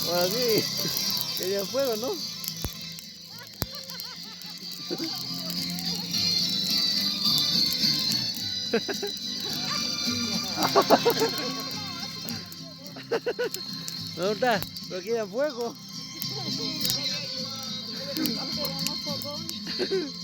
Ahora sí, querían fuego, ¿no? ¿Dónde está? ¿Pero querían fuego? Queremos fogón.